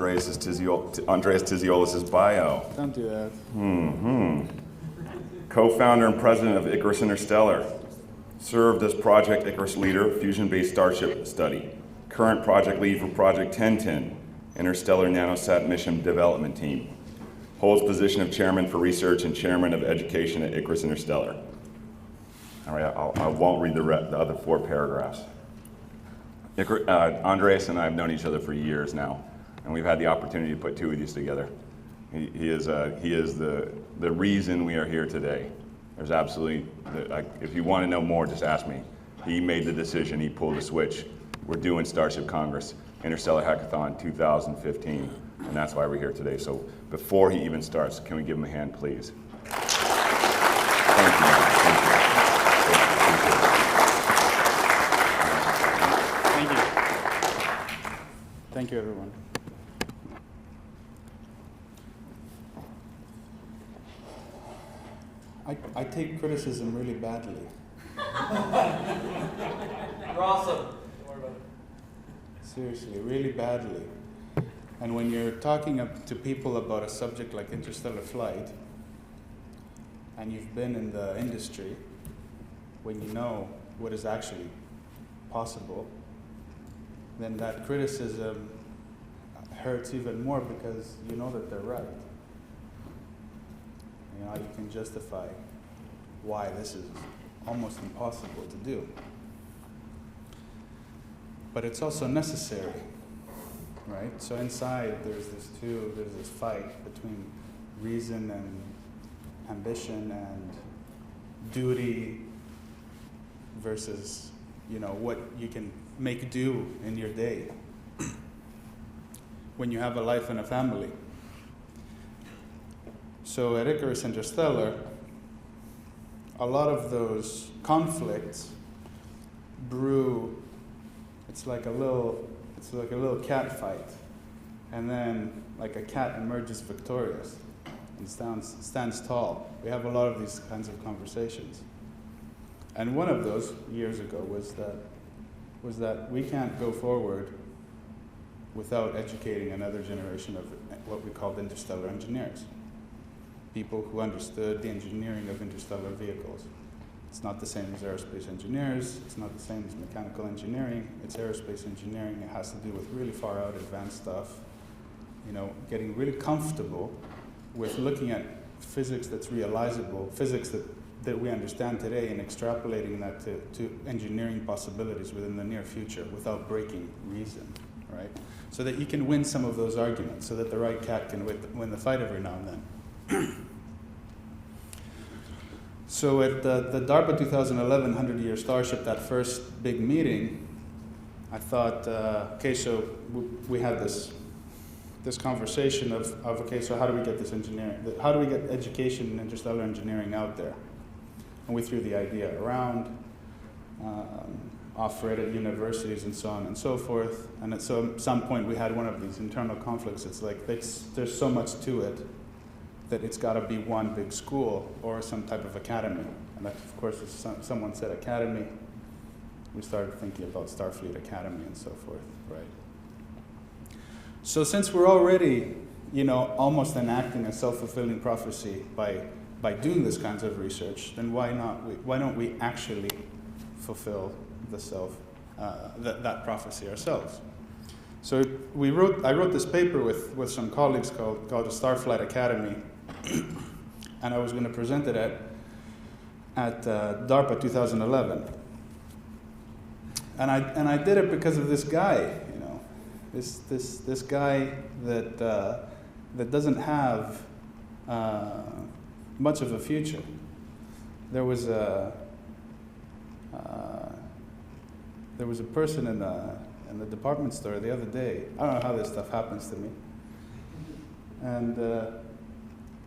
Andreas Tziolas' bio. Don't do that. Co-founder and president of Icarus Interstellar. Served as Project Icarus leader, fusion-based Starship study. Current project lead for Project 1010, Interstellar Nanosat Mission Development Team. Holds position of chairman for research and chairman of education at Icarus Interstellar. All right, I won't read the other 4 paragraphs. Andreas and I have known each other for years now, and we've had the opportunity to put 2 of these together. He is the reason we are here today. There's absolutely, if you want to know more, just ask me. He made the decision, he pulled the switch. We're doing Starship Congress, Interstellar Hackathon 2015, and that's why we're here today. So before he even starts, can we give him a hand, please? Thank you. Thank you, everyone. I take criticism really badly. You're awesome. Seriously, really badly. And when you're talking to people about a subject like interstellar flight, and you've been in the industry, when you know what is actually possible, then that criticism hurts even more because you know that they're right. You know, you can justify why this is almost impossible to do. But it's also necessary, right? So inside there's this fight between reason and ambition and duty versus, you know, what you can make do in your day when you have a life and a family. So at Icarus Interstellar, a lot of those conflicts brew. It's like a little cat fight, and then like a cat emerges victorious and stands tall. We have a lot of these kinds of conversations, and one of those years ago was that we can't go forward without educating another generation of what we called interstellar engineers. People who understood the engineering of interstellar vehicles. It's not the same as aerospace engineers, it's not the same as mechanical engineering, it's aerospace engineering. It has to do with really far out advanced stuff, you know, getting really comfortable with looking at physics that's realizable, physics that we understand today, and extrapolating that to engineering possibilities within the near future without breaking reason, right? So that you can win some of those arguments, so that the right cat can win the fight every now and then. So at the DARPA 2011 100-year Starship, that first big meeting, I thought, okay, so we had this conversation of okay, so how do we get this engineering, how do we get education in interstellar engineering out there? And we threw the idea around, offered it at universities and so on and so forth. And at some point we had one of these internal conflicts. It's like there's so much to it that it's got to be one big school or some type of academy. And that, of course, if someone said academy, we started thinking about Starflight Academy and so forth, right? So since we're already, you know, almost enacting a self-fulfilling prophecy by doing this kinds of research, then why don't we actually fulfill that prophecy ourselves? So I wrote this paper with some colleagues called the Starflight Academy, and I was going to present it at DARPA 2011. And I did it because of this guy, you know, this guy that doesn't have much of a future. There was a person in the department store the other day. I don't know how this stuff happens to me.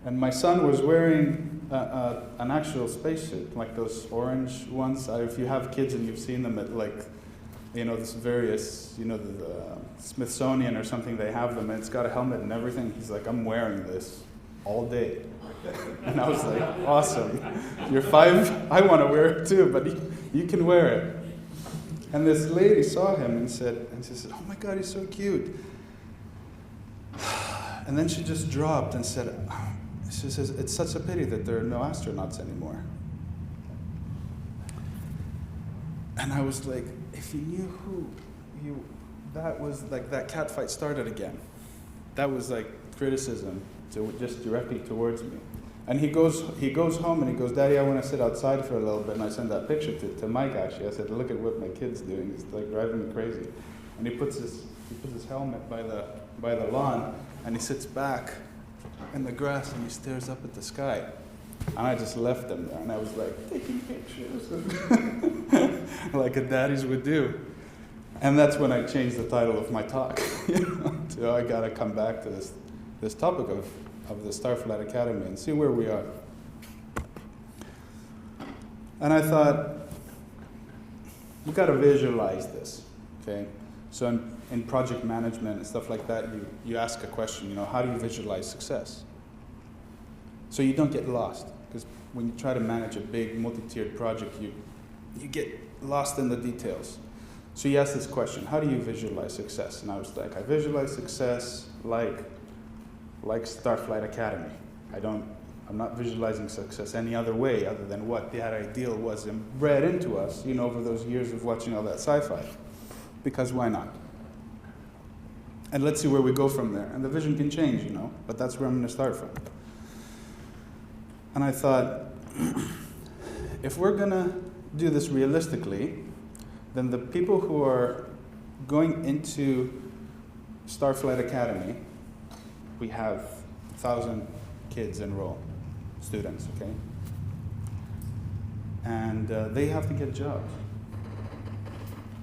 And my son was wearing an actual spacesuit, like those orange ones. If you have kids and you've seen them at, like, you know, this various, you know, the Smithsonian or something, they have them, and it's got a helmet and everything. He's like, I'm wearing this all day. And I was like, awesome. You're 5, I want to wear it too, but you can wear it. And this lady saw him and she said, oh my God, he's so cute. And then she just dropped and said, she says, it's such a pity that there are no astronauts anymore. And I was like, if you knew that was like, that catfight started again. That was like criticism just directly towards me. And he goes home and he goes, Daddy, I want to sit outside for a little bit. And I sent that picture to Mike, actually. I said, look at what my kid's doing. It's like driving me crazy. And he puts his helmet by the lawn, and he sits back in the grass and he stares up at the sky. And I just left him there, and I was like, taking pictures, like a daddies would do. And that's when I changed the title of my talk. So I gotta come back to this topic of the Starflight Academy and see where we are. And I thought, we gotta visualize this, okay? So in project management and stuff like that, you ask a question, how do you visualize success? So you don't get lost, because when you try to manage a big multi-tiered project, you get lost in the details. So you ask this question, how do you visualize success? And I was like, I visualize success like Starflight Academy. I'm not visualizing success any other way other than what that ideal was bred into us, over those years of watching all that sci-fi. Because why not? And let's see where we go from there. And the vision can change, but that's where I'm going to start from. And I thought, if we're going to do this realistically, then the people who are going into Starflight Academy, we have 1,000 kids enroll, students, okay? And they have to get jobs.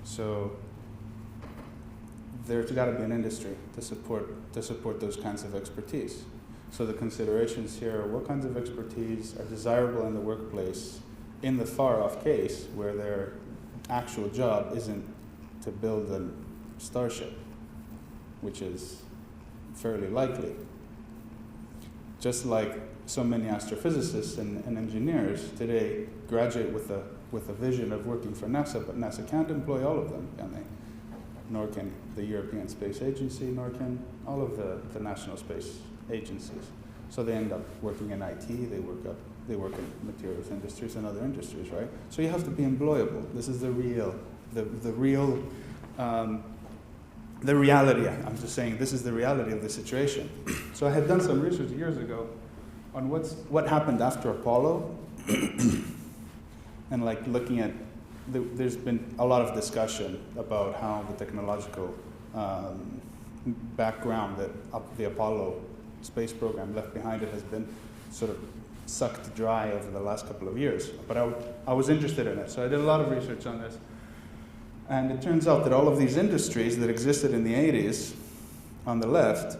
So there's got to be an industry to support those kinds of expertise. So the considerations here are what kinds of expertise are desirable in the workplace in the far-off case where their actual job isn't to build a Starship, which is fairly likely. Just like so many astrophysicists and engineers today graduate with a vision of working for NASA, but NASA can't employ all of them, can they? Nor can the European Space Agency, nor can all of the national space agencies. So they end up working in IT, they work in materials industries and other industries, right? So you have to be employable. This is the reality. I'm just saying this is the reality of the situation. So I had done some research years ago on what happened after Apollo, and like looking at, there's been a lot of discussion about how the technological background that the Apollo space program left behind it has been sort of sucked dry over the last couple of years. But I was interested in it, so I did a lot of research on this. And it turns out that all of these industries that existed in the 80s on the left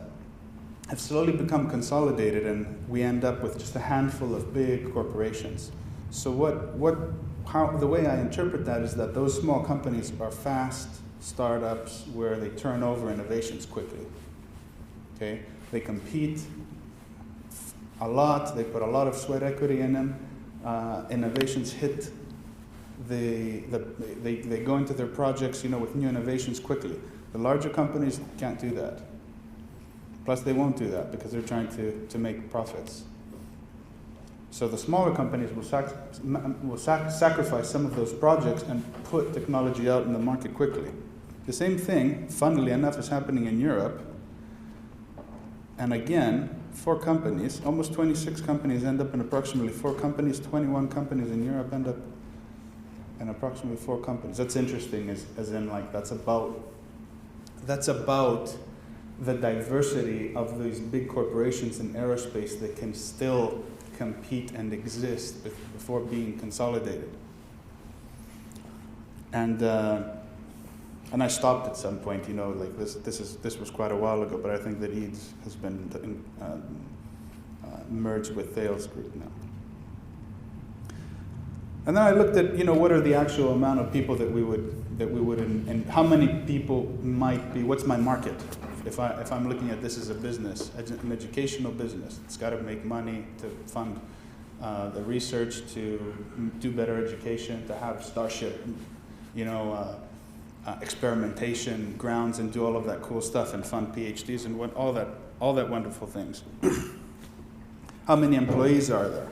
have slowly become consolidated, and we end up with just a handful of big corporations. So the way I interpret that is that those small companies are fast startups where they turn over innovations quickly. Okay? They compete a lot, they put a lot of sweat equity in them. Innovations hit they go into their projects, with new innovations quickly. The larger companies can't do that. Plus, they won't do that because they're trying to make profits. So the smaller companies will sacrifice some of those projects and put technology out in the market quickly. The same thing, funnily enough, is happening in Europe. And again, 4 companies, almost 26 companies end up in approximately 4 companies, 21 companies in Europe end up in approximately 4 companies. That's interesting, as in like that's about the diversity of these big corporations in aerospace that can still compete and exist before being consolidated. And I stopped at some point, like this was quite a while ago, but I think that EADS has been merged with Thales Group now. And then I looked at, what are the actual amount of people that we would, and how many people might be, what's my market? If I'm looking at this as a business, an educational business, it's got to make money to fund the research, to do better education, to have Starship, experimentation grounds and do all of that cool stuff and fund PhDs and all that all that wonderful things. How many employees are there?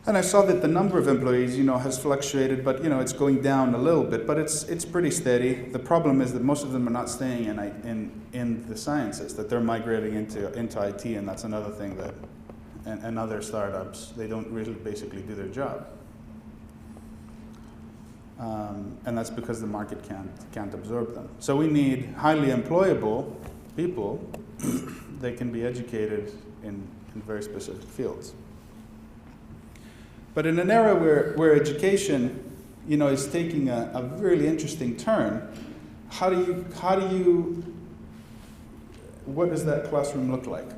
And I saw that the number of employees, has fluctuated, but it's going down a little bit, but it's pretty steady. The problem is that most of them are not staying in the sciences, that they're migrating into IT, and that's another thing that, and other startups, they don't really basically do their job. And that's because the market can't absorb them. So we need highly employable people that can be educated in very specific fields. But in an era where education, is taking a really interesting turn, what does that classroom look like?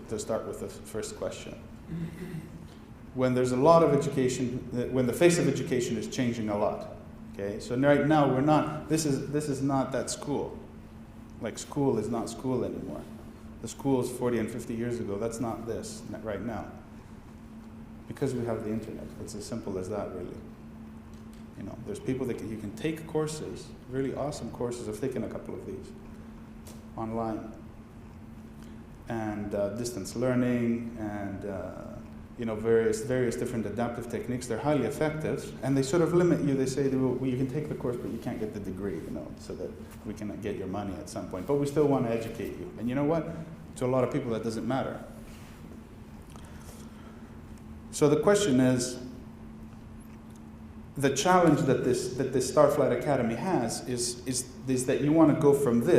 To start with the first question. When there's a lot of education, when the face of education is changing a lot. Okay, so right now this is not that school. Like school is not school anymore. The schools 40 and 50 years ago, that's not this right now. Because we have the internet, it's as simple as that, really. There's people that you can take courses, really awesome courses. I've taken a couple of these online, and distance learning, and various different adaptive techniques. They're highly effective, and they sort of limit you. They say, well, you can take the course, but you can't get the degree, so that we can get your money at some point. But we still want to educate you. And you know what? To a lot of people, that doesn't matter. So the question is, the challenge that this Starflight Academy has is that you want to go from the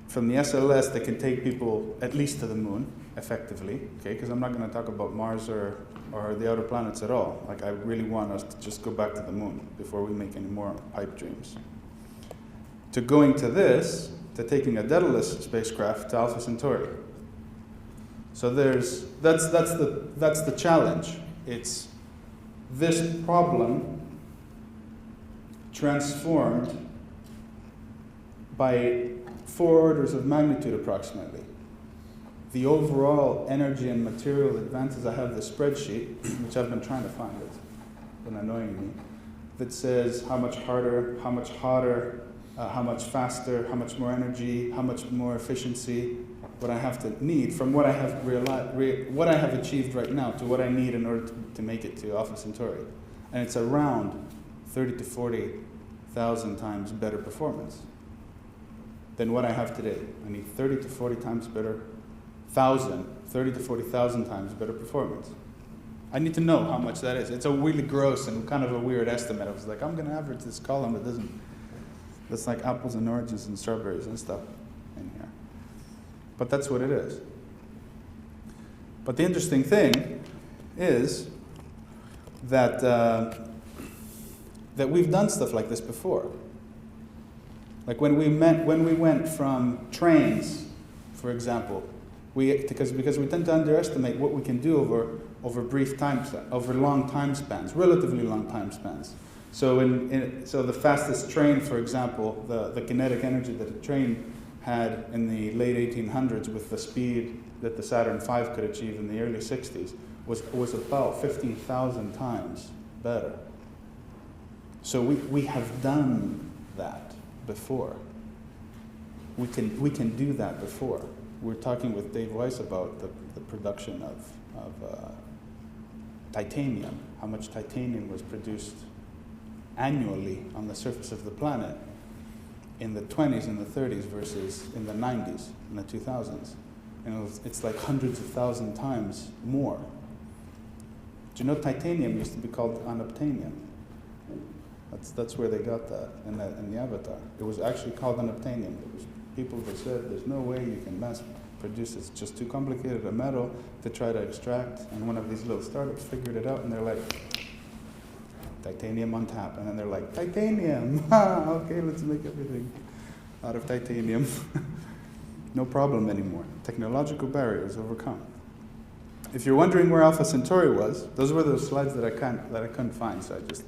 SLS that can take people at least to the moon, effectively, okay? Because I'm not going to talk about Mars or the outer planets at all. Like, I really want us to just go back to the moon before we make any more pipe dreams. To going to to taking a Daedalus spacecraft to Alpha Centauri. So that's the challenge. It's this problem transformed by 4 orders of magnitude approximately. The overall energy and material advances, I have the spreadsheet, which I've been trying to find, it's been annoying me, that says how much harder, how much hotter, how much faster, how much more energy, how much more efficiency, what I have to need from what I have what I have achieved right now to what I need in order to make it to Alpha Centauri. And it's around 30 to 40,000 times better performance than what I have today. I need 30 to 40 times better, 30 to 40,000 times better performance. I need to know how much that is. It's a really gross and kind of a weird estimate. I was like, I'm going to average this column that that's like apples and oranges and strawberries and stuff in here. But that's what it is. But the interesting thing is that that we've done stuff like this before. Like when we went from trains, for example, because we tend to underestimate what we can do over long time spans, relatively long time spans. So so the fastest train, for example, the kinetic energy that a train had in the late 1800s with the speed that the Saturn V could achieve in the early 60s was about 15,000 times better. So we have done that before. We can do that before. We're talking with Dave Weiss about the production of titanium, how much titanium was produced annually on the surface of the planet in the 20s and the 30s versus in the 90s and the 2000s. And it's like hundreds of thousand times more. Do you know titanium used to be called unobtainium? That's where they got that in the Avatar. It was actually called unobtainium. It was people that said there's no way you can mass produce it. It's just too complicated a metal to try to extract. And one of these little startups figured it out, and they're like, titanium on tap. And then they're like, titanium! Okay, let's make everything out of titanium. No problem anymore. Technological barriers overcome. If you're wondering where Alpha Centauri was, those were those slides that I couldn't find, so I just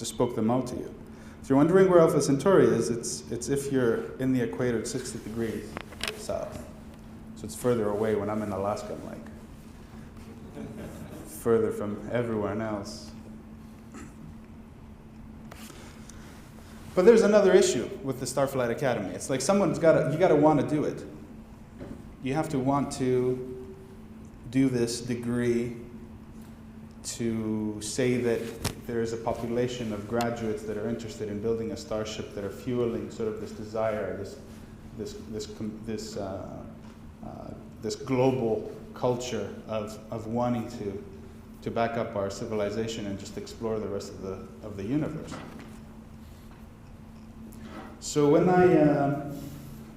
spoke them out to you. If you're wondering where Alpha Centauri is, it's if you're in the equator, it's 60 degrees south. So it's further away. When I'm in Alaska, I'm like further from everyone else. But there's another issue with the Starflight Academy. It's like you gotta want to do it. You have to want to do this degree to say that there is a population of graduates that are interested in building a starship, that are fueling sort of this desire, this global culture of wanting to back up our civilization and just explore the rest of the universe. So when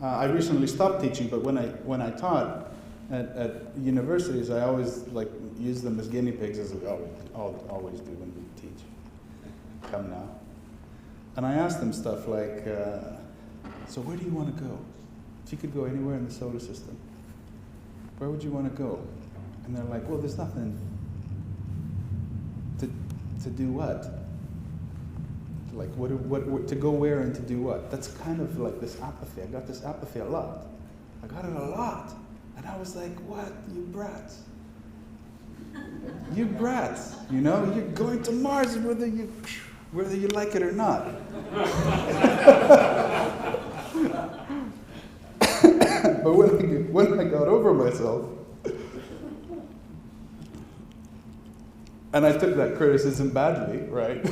I recently stopped teaching, but when I taught at universities, I always use them as guinea pigs, as we always do when we teach. Come now. And I asked them stuff like, so where do you want to go? If you could go anywhere in the solar system, where would you want to go? And they're like, well, there's nothing to do what? Like, what to go where and to do what? That's kind of like this apathy. I got this apathy a lot. I got it a lot. And I was like, what? You brats. You brats. You know, you're going to Mars whether you like it or not. But when I got over myself, and I took that criticism badly, right?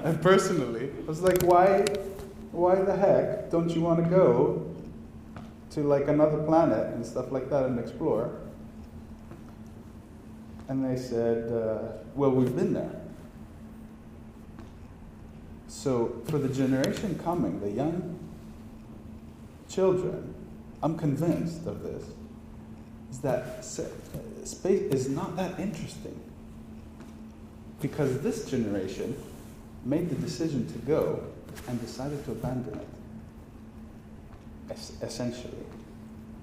And personally, I was like, why the heck don't you want to go to like another planet and stuff like that and explore? And they said, well, we've been there. So for the generation coming, the young children, I'm convinced of this, is that space is not that interesting. Because this generation made the decision to go and decided to abandon it. Essentially,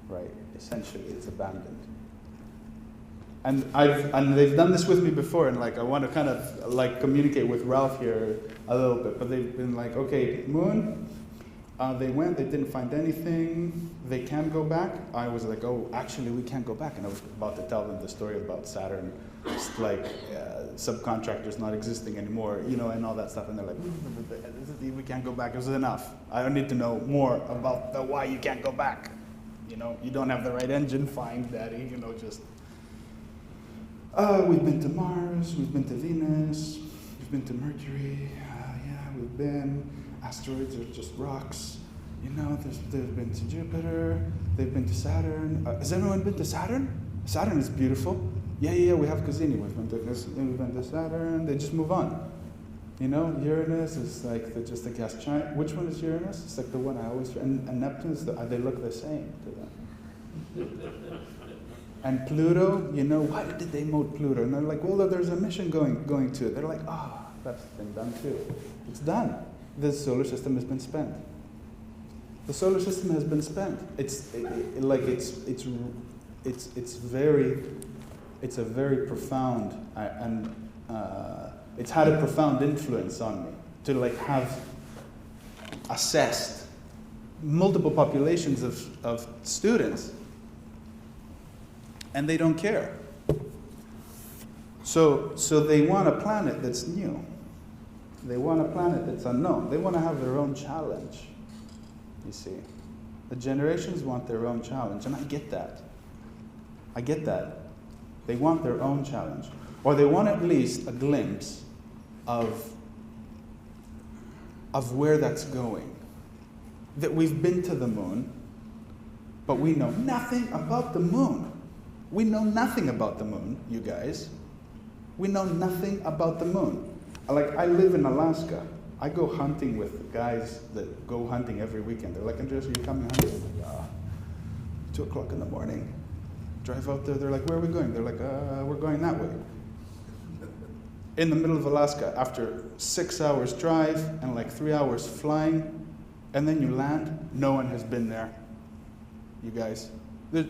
right? Essentially, it's abandoned. And they've done this with me before, and like I want to kind of like communicate with Ralph here a little bit, but they've been like, okay, Moon, they went, they didn't find anything, they can go back. I was like, oh, actually we can't go back, and I was about to tell them the story about Saturn, just like subcontractors not existing anymore, you know, and all that stuff, and they're like, we can't go back, it was enough. I don't need to know more about the why you can't go back. You know, you don't have the right engine, fine, daddy, you know, just... we've been to Mars, we've been to Venus, we've been to Mercury, we've been, asteroids are just rocks, you know, they've been to Jupiter, they've been to Saturn. Has everyone been to Saturn? Saturn is beautiful. Yeah, we have Cassini, we've been to Saturn, they just move on. You know, Uranus is like just a gas giant. Which one is Uranus? It's like the one I always, and Neptune, they look the same to them. And Pluto, you know, why did they mold Pluto? And they're like, well, there's a mission going to it. They're like, that's been done too. It's done. The solar system has been spent. The solar system has been spent. It's a very profound and it's had a profound influence on me to like have assessed multiple populations of students. And they don't care. So they want a planet that's new. They want a planet that's unknown. They want to have their own challenge, you see. The generations want their own challenge, and I get that. I get that. They want their own challenge. Or they want at least a glimpse of where that's going. That we've been to the moon, but we know nothing about the moon. We know nothing about the moon, you guys. We know nothing about the moon. Like, I live in Alaska. I go hunting with guys that go hunting every weekend. They're like, Andreas, are you coming hunting? I'm like, 2 o'clock in the morning. Drive out there. They're like, where are we going? They're like, we're going that way. In the middle of Alaska, after 6 hours drive and like 3 hours flying, and then you land, no one has been there, you guys.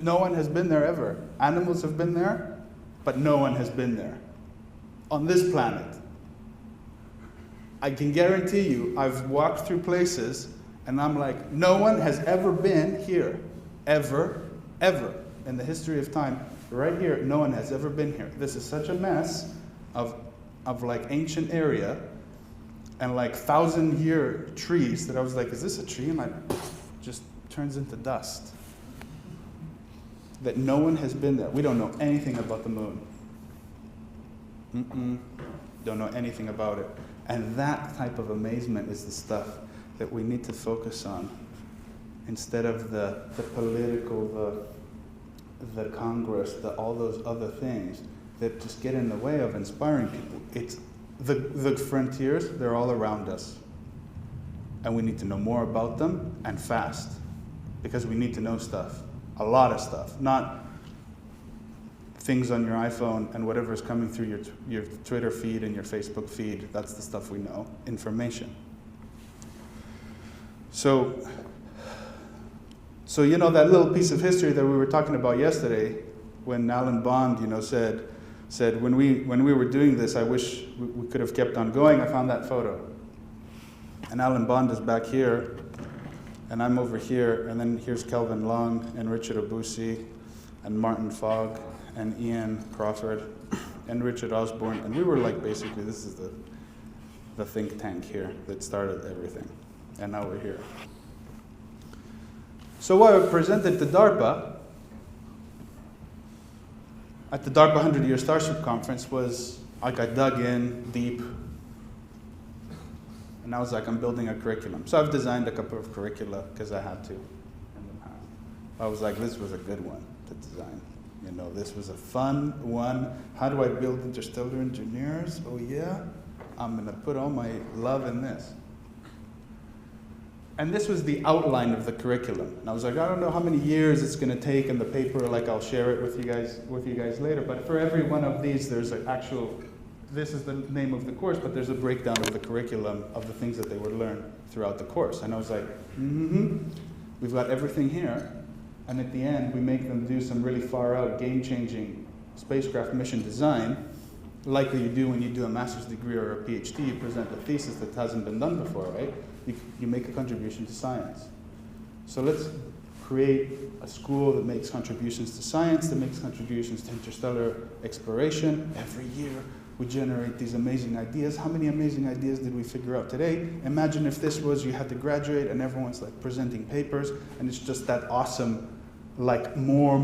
No one has been there ever. Animals have been there, but no one has been there. On this planet. I can guarantee you, I've walked through places, and I'm like, no one has ever been here. Ever. In the history of time, right here, no one has ever been here. This is such a mess of like ancient area, and like 1,000-year trees that I was like, is this a tree? And like, just turns into dust. That no one has been there. We don't know anything about the moon. Don't know anything about it. And that type of amazement is the stuff that we need to focus on instead of the political, the Congress, all those other things that just get in the way of inspiring people. It's the frontiers, they're all around us. And we need to know more about them and fast, because we need to know stuff, a lot of stuff, not things on your iPhone and whatever is coming through your Twitter feed and your Facebook feed. That's the stuff we know, information. So you know that little piece of history that we were talking about yesterday, when Alan Bond, said when we were doing this, I wish we could have kept on going. I found that photo, and Alan Bond is back here, and I'm over here, and then here's Kelvin Long and Richard Obusi, and Martin Fogg, and Ian Crawford, and Richard Osborne, and we were like, basically, this is the think tank here that started everything, and now we're here. So what I presented to DARPA at the DARPA 100-Year Starship Conference was, like, I dug in deep, and I was like, I'm building a curriculum. So I've designed a couple of curricula because I had to in the past. I was like, this was a good one to design. This was a fun one. How do I build interstellar engineers? Oh yeah, I'm gonna put all my love in this. And this was the outline of the curriculum. And I was like, I don't know how many years it's gonna take in the paper, like I'll share it with you guys later. But for every one of these, there's an actual, this is the name of the course, but there's a breakdown of the curriculum of the things that they would learn throughout the course. And I was like, we've got everything here. And at the end, we make them do some really far out, game-changing spacecraft mission design, like you do when you do a master's degree or a PhD. You present a thesis that hasn't been done before, right? You make a contribution to science. So let's create a school that makes contributions to science, that makes contributions to interstellar exploration. Every year, we generate these amazing ideas. How many amazing ideas did we figure out today? Imagine if this was, you had to graduate and everyone's like presenting papers, and it's just that awesome, like more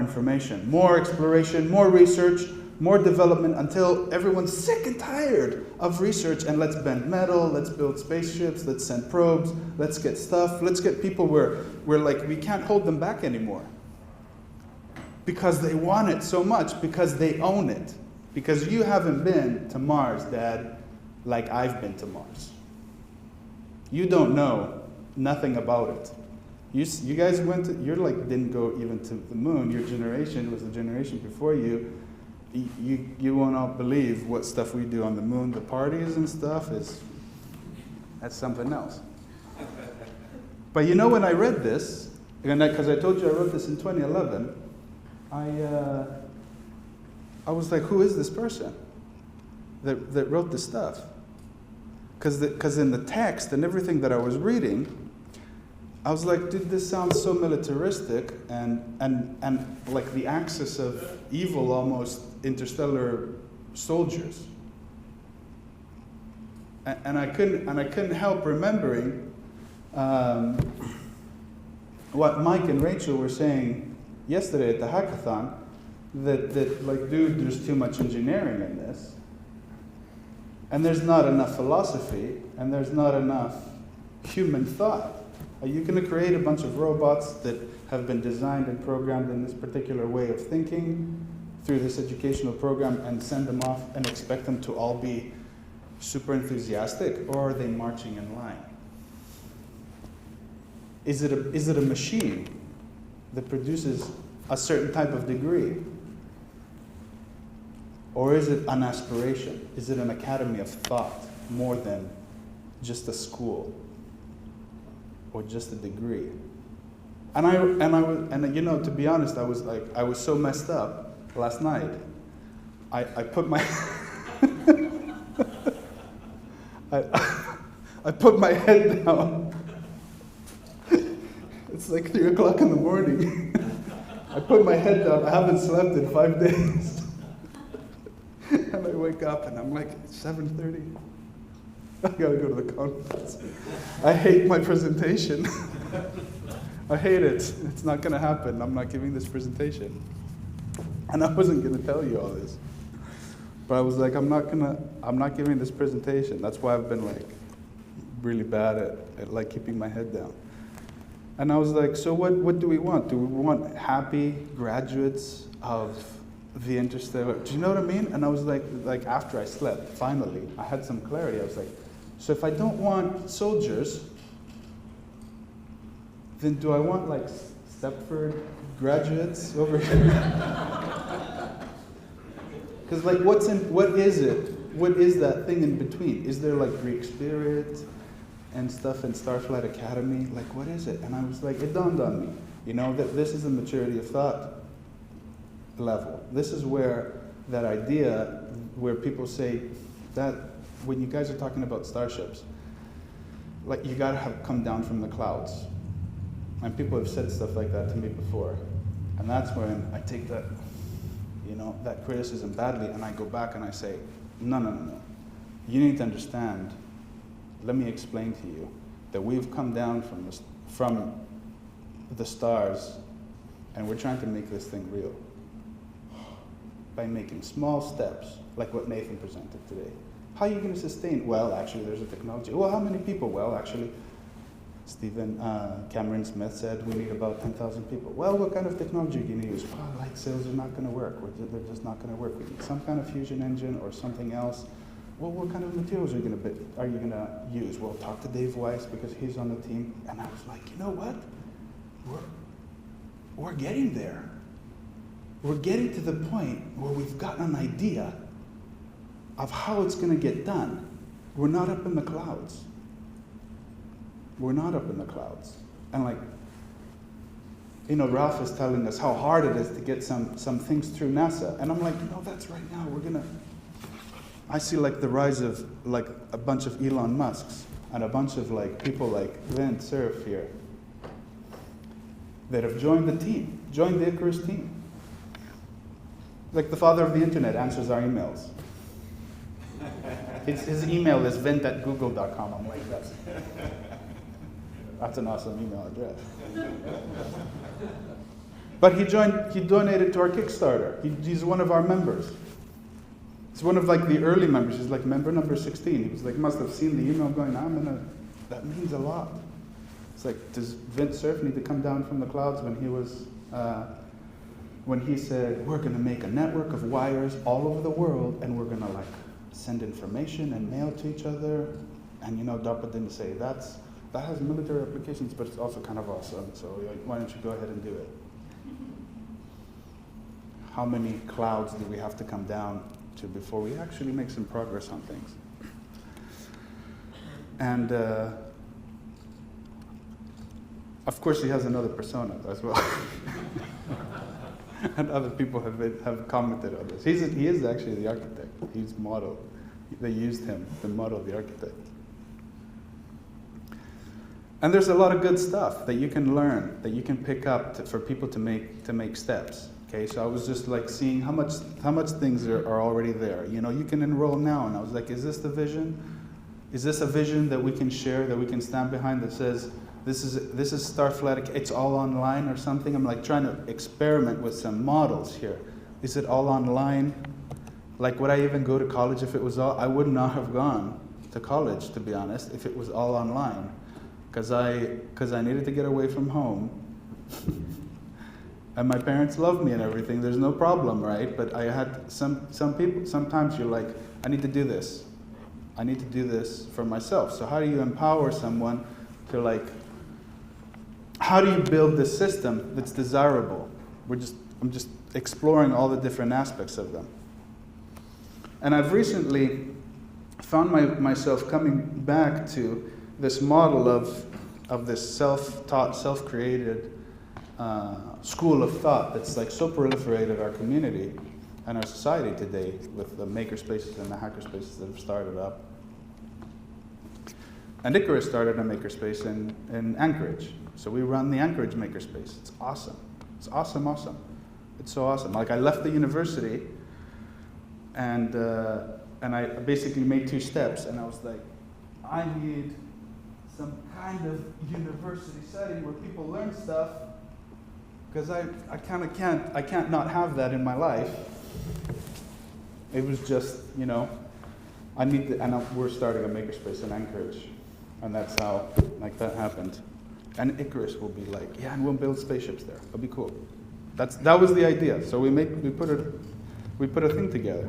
information, more exploration, more research, more development, until everyone's sick and tired of research, and let's bend metal, let's build spaceships, let's send probes, let's get stuff, let's get people where like, we can't hold them back anymore. Because they want it so much, because they own it. Because you haven't been to Mars, Dad, like I've been to Mars. You don't know nothing about it. You guys went to, didn't go even to the moon. Your generation was the generation before you. You won't all believe what stuff we do on the moon. The parties and stuff that's something else. But when I read this, because I told you I wrote this in 2011, I was like, who is this person that wrote this stuff? Because in the text and everything that I was reading, I was like, dude, this sounds so militaristic and like the axis of evil, almost interstellar soldiers. And I couldn't help remembering what Mike and Rachel were saying yesterday at the hackathon, that like, dude, there's too much engineering in this, and there's not enough philosophy, and there's not enough human thought. Are you going to create a bunch of robots that have been designed and programmed in this particular way of thinking through this educational program and send them off and expect them to all be super enthusiastic, or are they marching in line? Is it a machine that produces a certain type of degree? Or is it an aspiration? Is it an academy of thought more than just a school or just a degree? And to be honest, I was so messed up last night. I put my I put my head down. It's like 3 o'clock in the morning. I put my head down. I haven't slept in 5 days. And I wake up and I'm like, it's 7:30. I gotta go to the conference. I hate my presentation. I hate it. It's not gonna happen. I'm not giving this presentation. And I wasn't gonna tell you all this. But I was like, I'm not giving this presentation. That's why I've been like really bad at like keeping my head down. And I was like, so what do we want? Do we want happy graduates of the Interstellar? Do you know what I mean? And I was like after I slept, finally, I had some clarity. I was like, so if I don't want soldiers, then do I want like Stepford graduates over here? Because like what is it? What is that thing in between? Is there like Greek spirit and stuff in Starflight Academy? Like what is it? And I was like, it dawned on me, you know, that this is a maturity of thought level. This is where that idea, where people say that when you guys are talking about starships, like you gotta have come down from the clouds. And people have said stuff like that to me before. And that's when I take that, you know, that criticism badly and I go back and I say, no. You need to understand, let me explain to you that we've come down from the stars and we're trying to make this thing real by making small steps, like what Nathan presented today. How are you going to sustain? Well, actually, there's a technology. Well, how many people? Well, actually, Cameron Smith said we need about 10,000 people. Well, what kind of technology are you going to use? Well, light sails are not going to work. They're just not going to work. We need some kind of fusion engine or something else. Well, what kind of materials are you going to use? Well, talk to Dave Weiss because he's on the team. And I was like, you know what? We're getting there. We're getting to the point where we've got an idea of how it's going to get done. We're not up in the clouds. We're not up in the clouds. And like, you know, Ralph is telling us how hard it is to get some things through NASA. And I'm like, no, that's right now. I see like the rise of like a bunch of Elon Musks and a bunch of like people like Vint Cerf here that have joined the team, joined the Icarus team. Like the father of the internet answers our emails. His email is vint@google.com. I'm like, that's an awesome email address. But he donated to our Kickstarter. He's one of our members. He's one of like the early members. He's like member number 16. He was like, must have seen the email going, that means a lot. It's like, does Vint Cerf need to come down from the clouds when he said, we're going to make a network of wires all over the world and we're going to like send information and mail to each other? And you know, DARPA didn't say that has military applications, but it's also kind of awesome. So why don't you go ahead and do it? How many clouds do we have to come down to before we actually make some progress on things? And of course, he has another persona as well. And other people have commented on this. He is actually the architect. He's model. They used him to model the architect. And there's a lot of good stuff that you can learn, that you can pick up for people to make steps. Okay, so I was just like seeing how much things are already there. You know, you can enroll now, and I was like, is this the vision? Is this a vision that we can share, that we can stand behind, that says this is Starflight, it's all online or something? I'm like trying to experiment with some models here. Is it all online? Like, would I even go to college if it was all? I would not have gone to college, to be honest, if it was all online. Because I needed to get away from home. And my parents love me and everything. There's no problem, right? But I had some people, sometimes you're like, I need to do this. I need to do this for myself. So how do you empower someone to like, how do you build this system that's desirable? I'm just exploring all the different aspects of them. And I've recently found myself coming back to this model of this self-taught, self-created school of thought that's like so proliferated our community and our society today with the Makerspaces and the Hackerspaces that have started up. And Icarus started a Makerspace in Anchorage. So we run the Anchorage Makerspace. It's awesome. It's awesome. It's so awesome. Like I left the university and I basically made 2 steps and I was like, I need some kind of university setting where people learn stuff, because I kind of can't not have that in my life. It was just, and we're starting a makerspace in Anchorage, and that's how that happened. And Icarus will be like, yeah, and we'll build spaceships there. It'll be cool. That was the idea. So we put a thing together.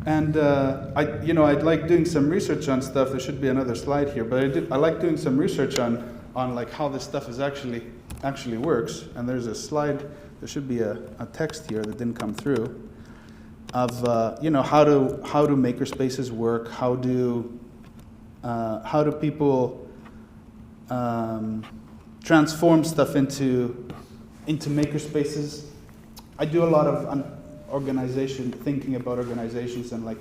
And I'd like doing some research on stuff. There should be another slide here, but I like doing some research on like how this stuff is actually works. And there's a slide. There should be a text here that didn't come through of how do makerspaces work? How do people transform stuff into makerspaces? I do a lot of thinking about organizations and like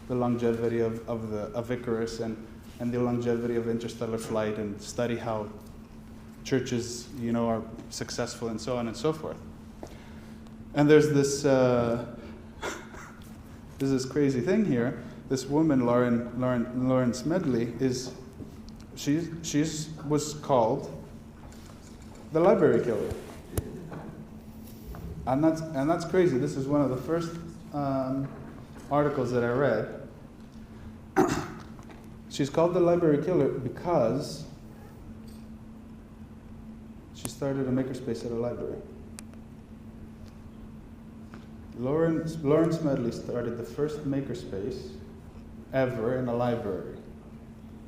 the longevity of Icarus and the longevity of interstellar flight, and study how churches are successful and so on and so forth. And there's this there's this crazy thing here. This woman, Lauren Smedley, she's was called the library killer. And that's crazy. This is one of the first articles that I read. She's called the library killer because she started a makerspace at a library. Lauren Smedley started the first makerspace ever in a library.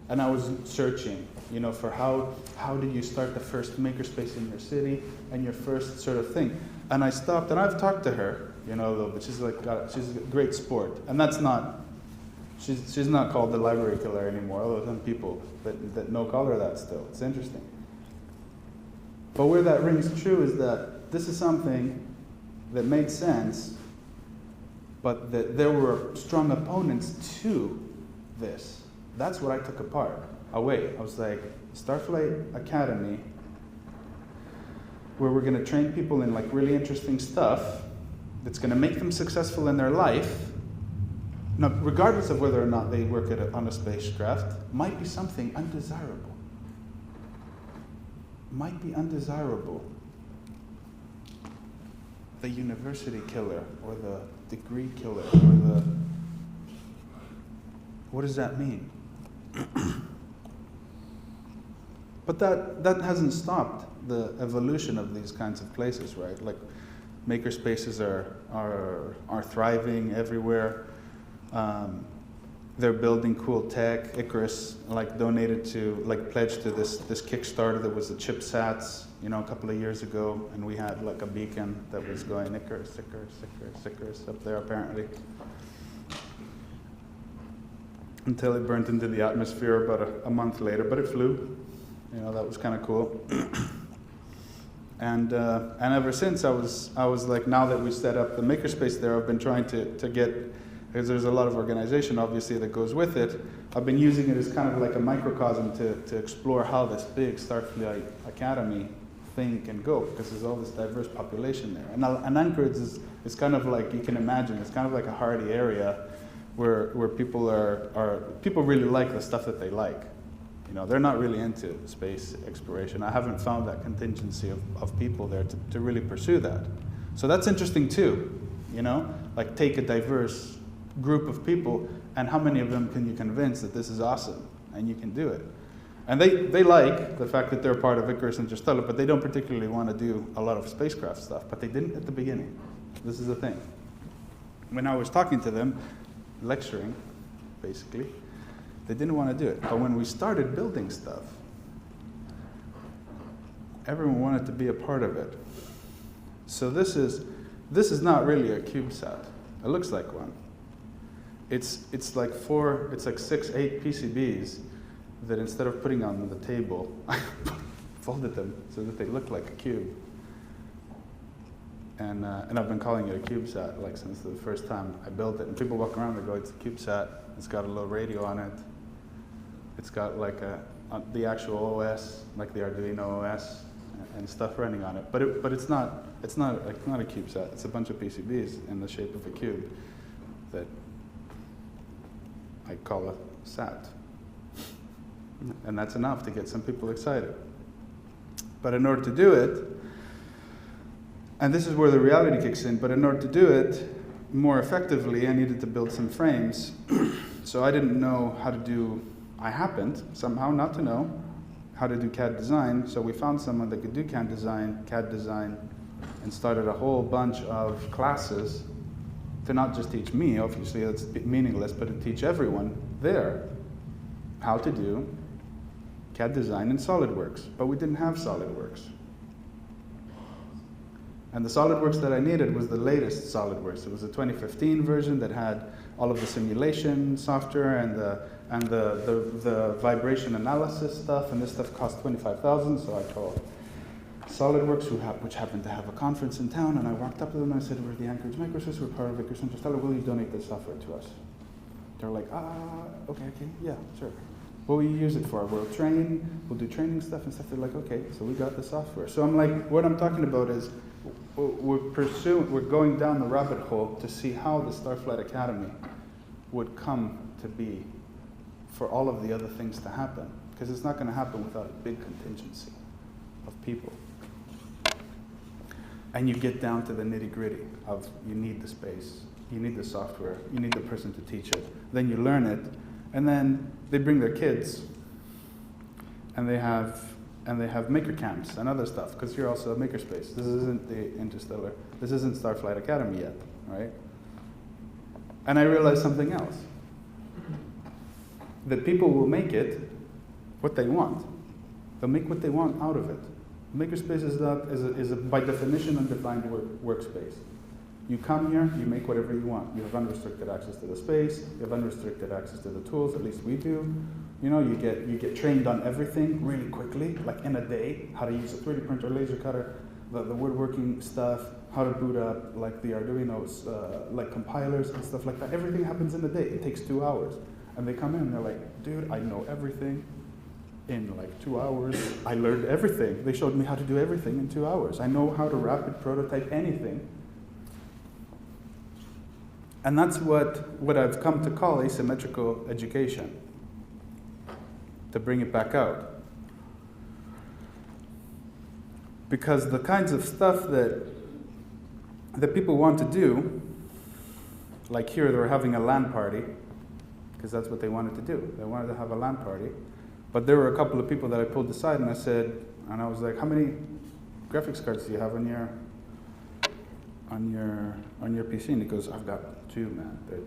And I was searching, for how do you start the first makerspace in your city and your first sort of thing. And I stopped, and I've talked to her, a little bit. She's she's a great sport, and that's not. She's not called the library killer anymore. Although some people that know call her that still. It's interesting. But where that rings true is that this is something that made sense, but that there were strong opponents to this. That's what I took away. I was like, Starflight Academy, where we're going to train people in really interesting stuff that's going to make them successful in their life, now, regardless of whether or not they work on a spacecraft, might be something undesirable. Might be undesirable. The university killer, or the degree killer, or the... What does that mean? But that hasn't stopped the evolution of these kinds of places, right? Like, makerspaces are thriving everywhere. They're building cool tech. Icarus donated to, pledged to this Kickstarter that was the ChipSats, a couple of years ago, and we had a beacon that was going Icarus, Icarus, Icarus, Icarus up there apparently. Until it burnt into the atmosphere about a month later, but it flew. That was kind of cool. And ever since I was like, now that we set up the makerspace there, I've been trying to get, because there's a lot of organization obviously that goes with it, I've been using it as kind of like a microcosm to explore how this big Starflight Academy thing can go, because there's all this diverse population there. And Anchorage is kind of like, you can imagine, it's kind of like a hardy area where people people really like the stuff that they like. They're not really into space exploration. I haven't found that contingency of people there to really pursue that. So that's interesting too, take a diverse group of people, and how many of them can you convince that this is awesome and you can do it? And they like the fact that they're part of Icarus and Interstellar, but they don't particularly want to do a lot of spacecraft stuff, but they didn't at the beginning. This is the thing. When I was talking to them, lecturing, basically, they didn't want to do it. But when we started building stuff, everyone wanted to be a part of it. So this is not really a CubeSat. It looks like one. It's like 6, 8 PCBs that instead of putting on the table, I folded them so that they look like a cube. And I've been calling it a CubeSat since the first time I built it. And people walk around and go, it's a CubeSat. It's got a little radio on it. It's got the actual OS, like the Arduino OS, and stuff running on it. But it's not a CubeSat. It's a bunch of PCBs in the shape of a cube that I call sat. And that's enough to get some people excited. But in order to do it, and this is where the reality kicks in, but in order to do it more effectively, I needed to build some frames. So I didn't know how to do, I happened somehow not to know how to do CAD design, so we found someone that could do CAD design, and started a whole bunch of classes to not just teach me, obviously that's meaningless, but to teach everyone there how to do CAD design in SolidWorks. But we didn't have SolidWorks. And the SolidWorks that I needed was the latest SolidWorks. It was a 2015 version that had all of the simulation software and the vibration analysis stuff, and this stuff cost $25,000, so I called SolidWorks, which happened to have a conference in town, and I walked up to them and I said, we're the Anchorage Makerspaces, we're part of Icarus Interstellar, will you donate this software to us? They're like, okay, yeah, sure. What will you use it for? We'll train, we'll do training stuff and stuff. They're like, okay, so we got the software. So I'm like, what I'm talking about is we're going down the rabbit hole to see how the Starflight Academy would come to be for all of the other things to happen. Because it's not going to happen without a big contingency of people. And you get down to the nitty-gritty of you need the space, you need the software, you need the person to teach it. Then you learn it, and then they bring their kids, and they have maker camps and other stuff, because you're also a makerspace. This isn't the Interstellar, this isn't Starflight Academy yet, right? And I realized something else. That people will make what they want. They'll make what they want out of it. Makerspace is a by definition undefined workspace. You come here, you make whatever you want. You have unrestricted access to the space, you have unrestricted access to the tools, at least we do. You know, you get trained on everything really quickly, like in a day, how to use a 3D printer, laser cutter, the woodworking stuff, how to boot up like the Arduino's, like compilers and stuff like that. Everything happens in a day. It takes 2 hours. And they come in and they're like, dude, I know everything. In like 2 hours, I learned everything. They showed me how to do everything in 2 hours. I know how to rapid prototype anything. And that's what I've come to call asymmetrical education, to bring it back out. Because the kinds of stuff that people want to do, like here, they were having a LAN party, because that's what they wanted to do. They wanted to have a LAN party. But there were a couple of people that I pulled aside and I said, and I was like, how many graphics cards do you have on your PC? And he goes, I've got 2, man. They're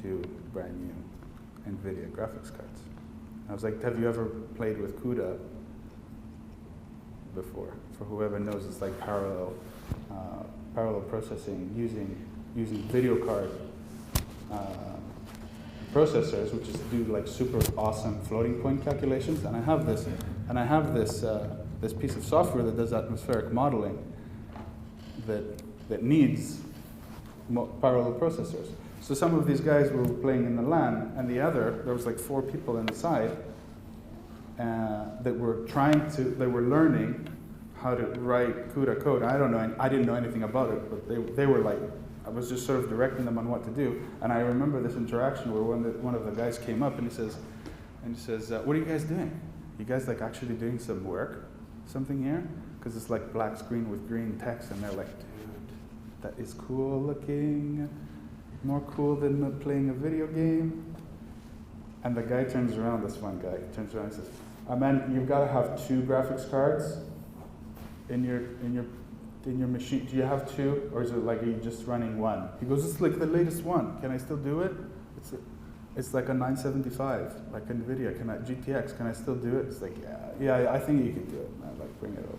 2 brand new NVIDIA graphics cards. I was like, have you ever played with CUDA before? For whoever knows, it's like parallel processing using video card processors, which is do like super awesome floating point calculations. And I have this piece of software that does atmospheric modeling that needs parallel processors. So some of these guys were playing in the LAN, and there was like 4 people inside that were learning how to write CUDA code. I didn't know anything about it, but they were like, I was just sort of directing them on what to do. And I remember this interaction where one of the guys came up and he says, what are you guys doing? You guys like actually doing some work, something here? Because it's like black screen with green text, and they're like, dude, that is cool looking, more cool than playing a video game. And the guy turns around, this one guy turns around and says, man, you've got to have 2 graphics cards in your machine. Do you have 2, or is it like, are you just running 1? He goes, it's like the latest one. Can I still do it? It's like a 975, like NVIDIA. GTX, can I still do it? It's like, yeah, I think you can do it, man. Like, bring it over.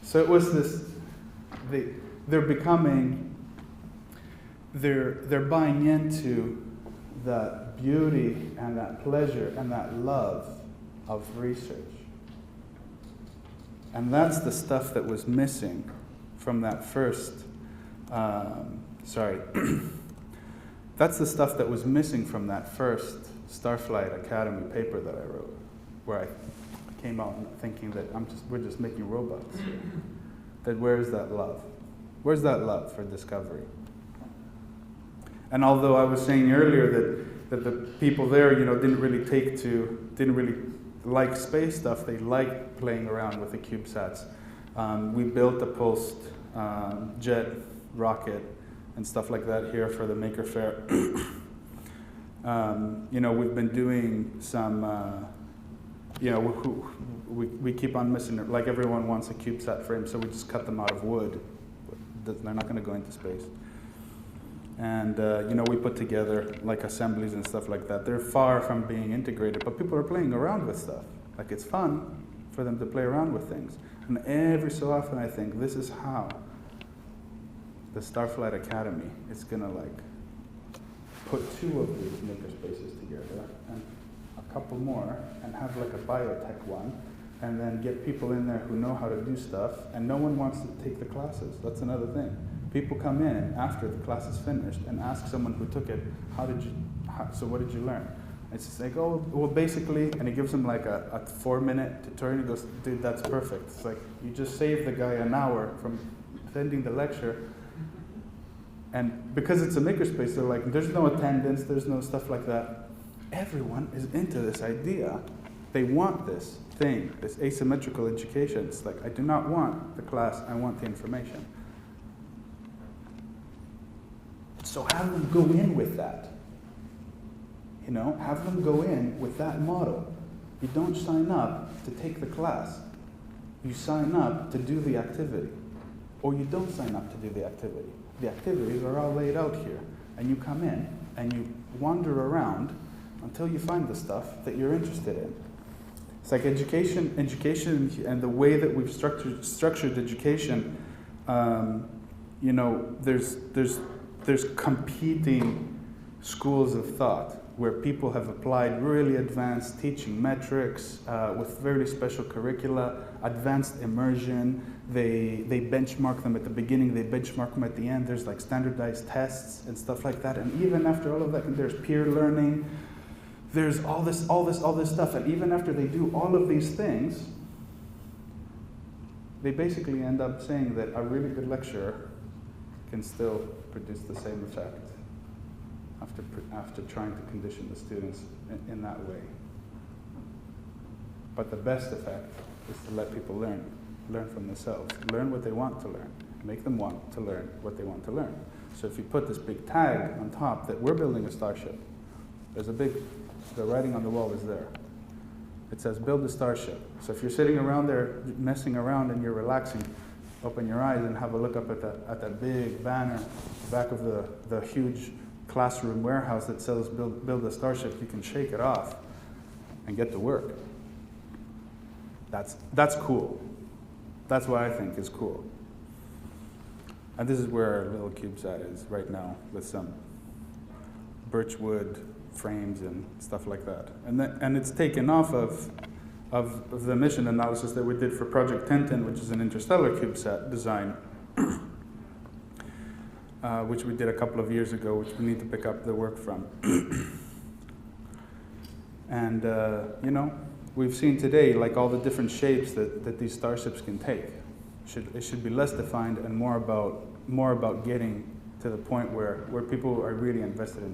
So it was this, they're buying into that beauty and that pleasure and that love of research. And that's the stuff that was missing from that first, that's the stuff that was missing from that first Starflight Academy paper that I wrote, where I came out thinking that we're just making robots here. That where's that love? Where's that love for discovery? And although I was saying earlier that that the people there, didn't really like space stuff. They liked playing around with the CubeSats. We built a pulsed jet rocket and stuff like that here for the Maker Faire. We've been doing some, we keep on missing it. Like everyone wants a CubeSat frame, so we just cut them out of wood. They're not going to go into space. And, we put together like assemblies and stuff like that. They're far from being integrated, but people are playing around with stuff. Like it's fun for them to play around with things. And every so often I think this is how the Starflight Academy is going to put 2 of these Makerspaces together and a couple more and have like a biotech one and then get people in there who know how to do stuff, and no one wants to take the classes. That's another thing. People come in after the class is finished and ask someone who took it, so what did you learn? It's just like, oh, well, basically, and he gives them like a 4-minute tutorial. He goes, dude, that's perfect. It's like, you just saved the guy an hour from attending the lecture. And because it's a makerspace, they're like, there's no attendance, there's no stuff like that. Everyone is into this idea. They want this thing, this asymmetrical education. It's like, I do not want the class, I want the information. So have them go in with that. Have them go in with that model. You don't sign up to take the class. You sign up to do the activity. Or you don't sign up to do the activity. The activities are all laid out here. And you come in and you wander around until you find the stuff that you're interested in. It's like education and the way that we've structured education, there's competing schools of thought where people have applied really advanced teaching metrics with very special curricula, advanced immersion. They benchmark them at the beginning, they benchmark them at the end. There's like standardized tests and stuff like that. And even after all of that, there's peer learning. There's all this stuff. And even after they do all of these things, they basically end up saying that a really good lecturer can still produce the same effect after trying to condition the students in that way. But the best effect is to let people learn from themselves, learn what they want to learn, make them want to learn what they want to learn. So if you put this big tag on top that we're building a Starship, the writing on the wall is there. It says, build a Starship. So if you're sitting around there messing around and you're relaxing, open your eyes and have a look up at that big banner, back of the huge classroom warehouse that says build a Starship. You can shake it off and get to work. That's cool. That's what I think is cool. And this is where our little CubeSat is right now, with some birchwood frames and stuff like that. And it's taken off of the mission analysis that we did for Project 1010, which is an interstellar CubeSat design, which we did a couple of years ago, which we need to pick up the work from. And we've seen today, like all the different shapes that these starships can take. It should be less defined and more about getting to the point where people are really invested in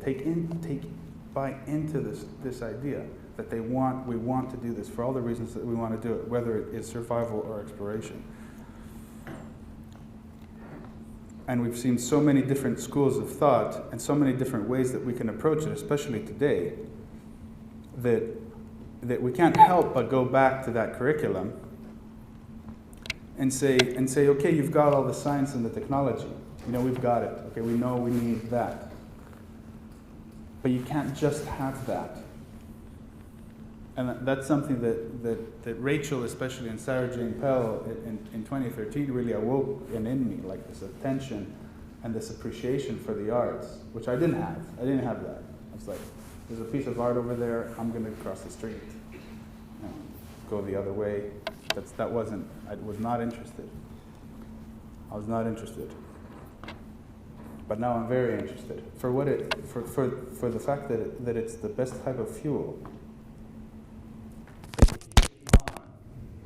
buy into this idea that we want to do this for all the reasons that we want to do it, whether it is survival or exploration. And we've seen so many different schools of thought and so many different ways that we can approach it, especially today, that we can't help but go back to that curriculum and say, okay, you've got all the science and the technology. We've got it. Okay, we know we need that. But you can't just have that. And that's something that Rachel, especially, and Sarah Jane Pell in 2013 really awoke in me, like this attention and this appreciation for the arts, which I didn't have. I didn't have that. I was like, there's a piece of art over there, I'm going to cross the street, go the other way. I was not interested. I was not interested. But now I'm very interested for the fact that it's the best type of fuel.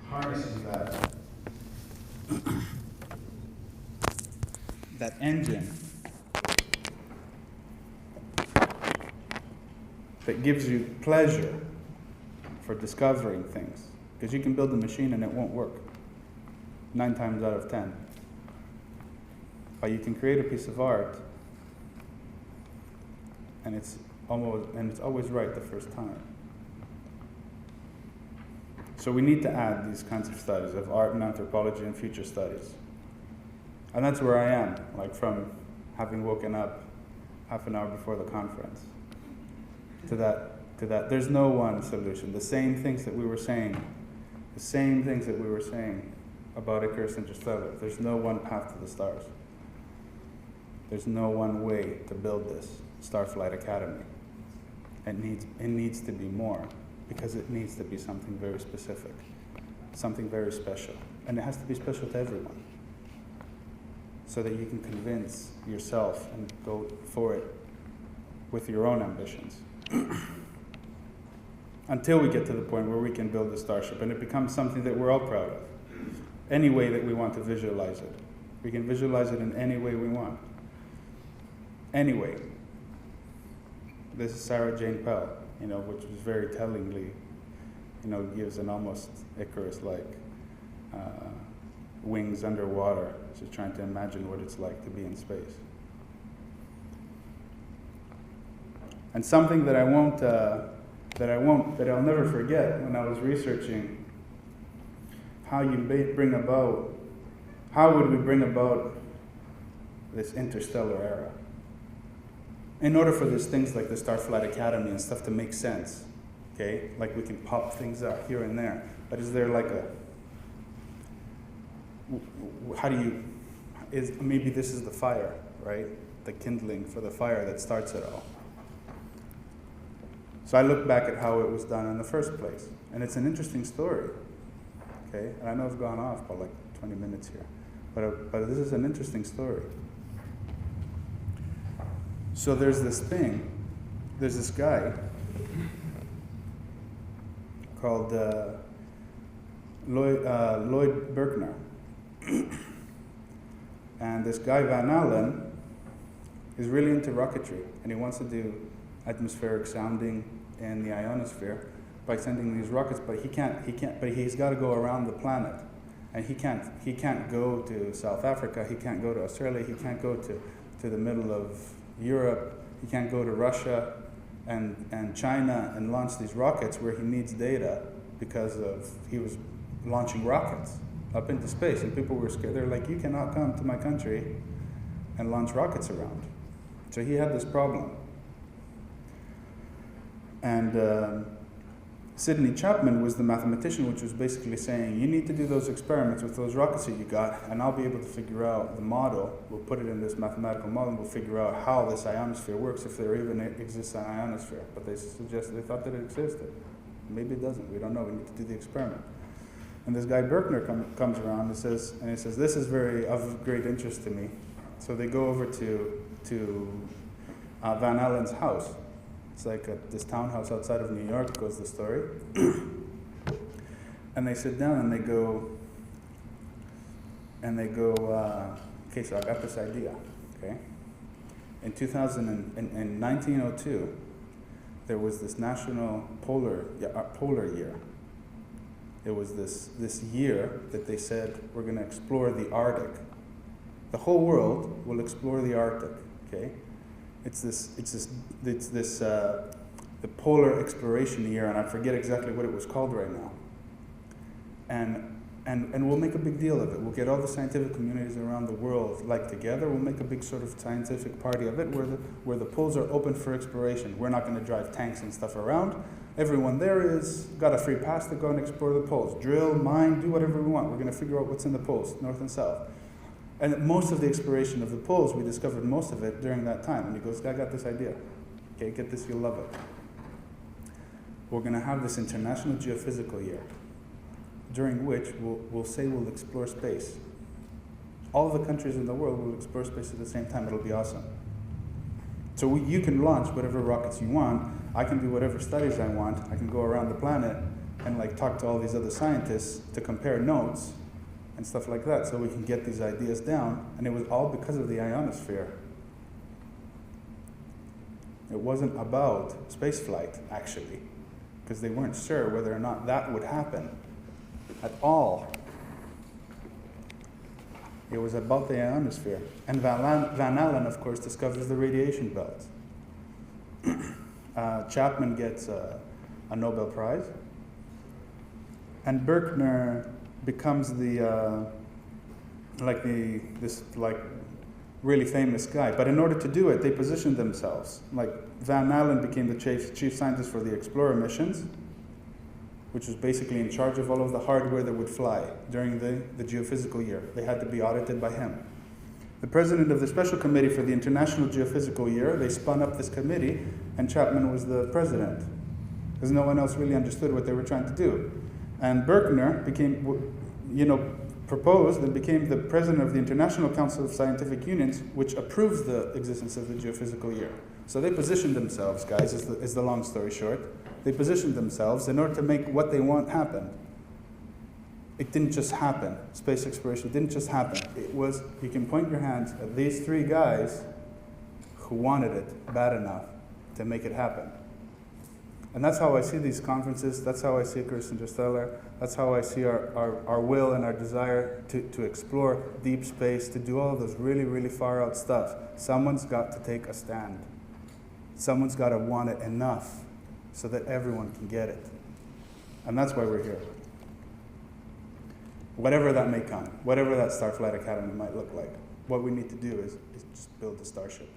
Harnessing that engine that gives you pleasure for discovering things. Because you can build a machine and it won't work 9 times out of 10. But you can create a piece of art and it's always right the first time. So we need to add these kinds of studies of art and anthropology and future studies. And that's where I am, like from having woken up half an hour before the conference to that. There's no one solution. The same things that we were saying about Icarus Interstellar. There's no one path to the stars. There's no one way to build this Starflight Academy. It needs to be more, because it needs to be something very specific, something very special. And it has to be special to everyone, so that you can convince yourself and go for it with your own ambitions. Until we get to the point where we can build the Starship and it becomes something that we're all proud of. Any way that we want to visualize it. We can visualize it in any way we want. Anyway, this is Sarah Jane Pell, which was very tellingly, gives an almost Icarus-like wings underwater. She's trying to imagine what it's like to be in space. And something that I'll never forget when I was researching how would we bring about this interstellar era. In order for these things like the Starflight Academy and stuff to make sense, okay? Like we can pop things out here and there, but is there like maybe this is the fire, right? The kindling for the fire that starts it all. So I look back at how it was done in the first place, and it's an interesting story, okay? And I know I've gone off by like 20 minutes here, but this is an interesting story. So there's this guy called Lloyd Berkner. And this guy Van Allen is really into rocketry, and he wants to do atmospheric sounding in the ionosphere by sending these rockets, but he's got to go around the planet. And he can't go to South Africa, he can't go to Australia, he can't go to the middle of Europe, he can't go to Russia and China and launch these rockets where he needs data, because he was launching rockets up into space, and people were scared. They're like, you cannot come to my country and launch rockets around. So he had this problem. And Sidney Chapman was the mathematician, which was basically saying, you need to do those experiments with those rockets that you got, and I'll be able to figure out the model. We'll put it in this mathematical model, and we'll figure out how this ionosphere works, if there even exists an ionosphere. But they thought that it existed. Maybe it doesn't. We don't know. We need to do the experiment. And this guy Berkner comes around and says, this is very of great interest to me. So they go over to Van Allen's house. It's like this townhouse outside of New York, goes the story. And they sit down and they go, okay, so I got this idea, okay? In 1902, there was this national polar year. It was this year that they said, we're going to explore the Arctic. The whole world will explore the Arctic, okay? It's the polar exploration year, and I forget exactly what it was called right now. And we'll make a big deal of it. We'll get all the scientific communities around the world together. We'll make a big sort of scientific party of it, where the poles are open for exploration. We're not going to drive tanks and stuff around. Everyone there is got a free pass to go and explore the poles. Drill, mine, do whatever we want. We're going to figure out what's in the poles, north and south. And most of the exploration of the poles, we discovered most of it during that time. And he goes, I got this idea. Okay, get this, you'll love it. We're going to have this International Geophysical Year, during which we'll say we'll explore space. All of the countries in the world will explore space at the same time. It'll be awesome. So you can launch whatever rockets you want. I can do whatever studies I want. I can go around the planet and talk to all these other scientists to compare notes and stuff like that, so we can get these ideas down. And it was all because of the ionosphere. It wasn't about spaceflight, actually, because they weren't sure whether or not that would happen at all. It was about the ionosphere. And Van Allen, of course, discovers the radiation belt. Chapman gets a Nobel Prize. And Berkner becomes this really famous guy. But in order to do it, they positioned themselves. Like Van Allen became the chief scientist for the Explorer missions, which was basically in charge of all of the hardware that would fly during the geophysical year. They had to be audited by him. The president of the special committee for the International Geophysical Year, they spun up this committee, and Chapman was the president, because no one else really understood what they were trying to do. And Berkner proposed and became the president of the International Council of Scientific Unions, which approves the existence of the geophysical year. So they positioned themselves, guys, is the long story short. They positioned themselves in order to make what they want happen. It didn't just happen. Space exploration didn't just happen. It was, you can point your hands at these three guys who wanted it bad enough to make it happen. And that's how I see these conferences. That's how I see Icarus Interstellar. That's how I see our will and our desire to explore deep space, to do all of those really, really far out stuff. Someone's got to take a stand. Someone's got to want it enough so that everyone can get it. And that's why we're here. Whatever that may come, whatever that Starflight Academy might look like, what we need to do is just build the Starship.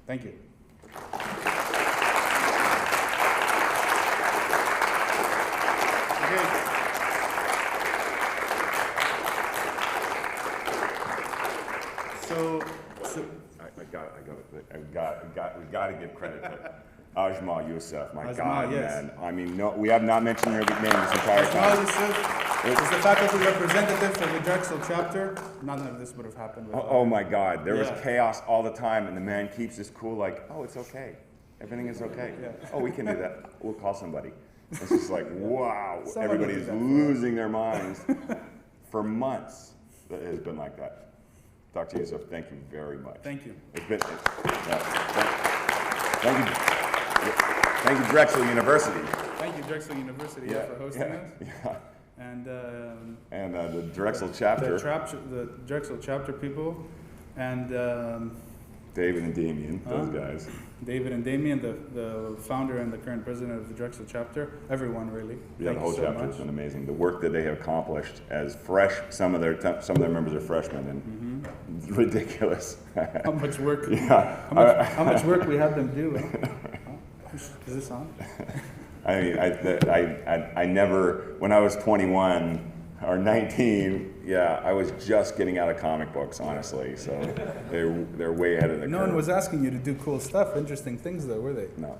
Thank you. Okay. So we got to give credit to Ajmal Youssef. My Ajmal, God, yes. man. I mean, no, we have not mentioned your name this entire Ajmal time. Youssef is the faculty representative for the Drexel chapter. None of this would have happened without Oh my God, there was Yeah. chaos all the time, and the man keeps this cool, like, oh, it's okay. Everything is okay. Yeah. Oh, we can do that. We'll call somebody. It's just like, wow, Someone everybody's did that for losing their minds. For months, it has been like that. Dr. Youssef, thank you very much. Thank you. Thank you. Thank you, Drexel University. Thank you, Drexel University, for hosting us. Yeah. And The Drexel chapter. the Drexel chapter people, and David and Damien, those guys. David and Damien, the founder and the current president of the Drexel chapter. Everyone, really. Yeah, Thank the whole you so chapter has much. been amazing. The work that they have accomplished as fresh, some of their members are freshmen, and it's ridiculous. How much work? Yeah. How much work we had them do? Is this on? I mean, I never, when I was 21 or 19, I was just getting out of comic books, honestly. So they're way ahead of the curve. No one was asking you to do cool stuff, interesting things, though, were they? No.